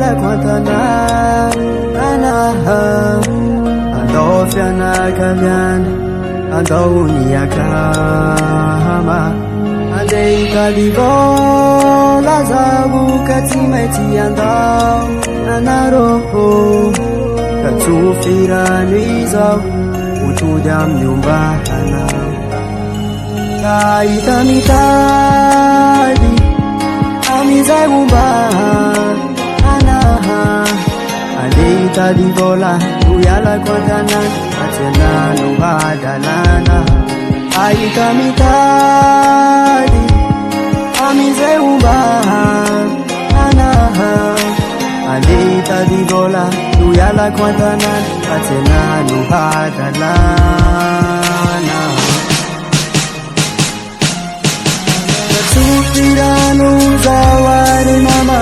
la quantana anaha andao fianakaviana andao niakama andei kalivola zavu ka tsy maintsy andao anaroho ka tsofirano izao motody amin'ny ombahana ka hita mitady amizay ombaha anaha ande hitady vola no ialako an-tanàna atsenano hadalana ahita mitady amizay ombaha anaha ande hitady vola no ialako an-tanàna atsenano hadalana sufirano zawari mama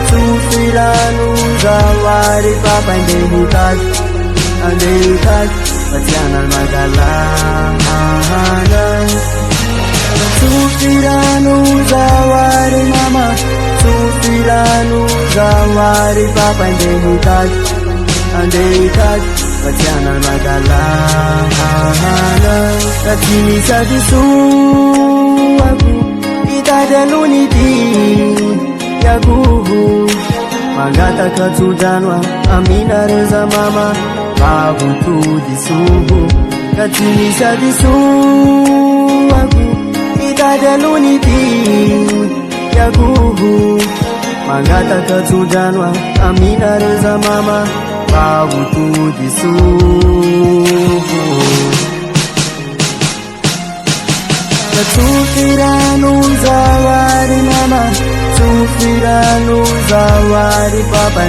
sufirano zawari papa ande hitady patiana madalana sufirano zawari mama sufirano zawari papa ande hitady patiana madalana katinisadisoaku itadaluniti yaguhu mangata katsujanwa amina reza mama bahutudisuhu katinisadisoaku itadaluniti yaguhu mangata katsujanwa amina reza mama bahutudisuhu sufirano zawari mama sufirano zawari papa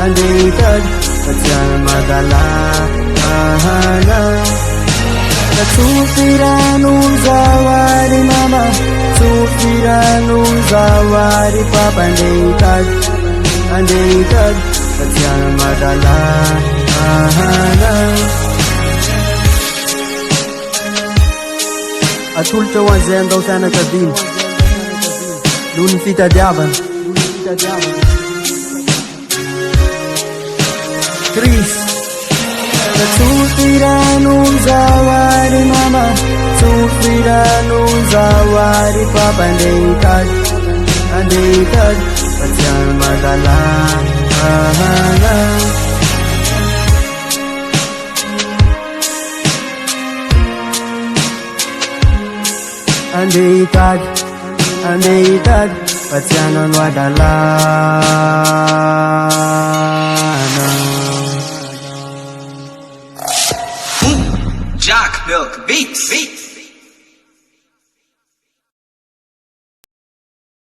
ande hitady patiana madalana sufirano zawari mama sufirano zawari papa ande hitady patiana madalana atolotra ho an'izay andao fianakaviana noho ny fitadiavana Chris sufirano zawari mama sufirano zawari papa ande hitady patiana madalana ande hitady patiana no adalana Jack Milk Beats.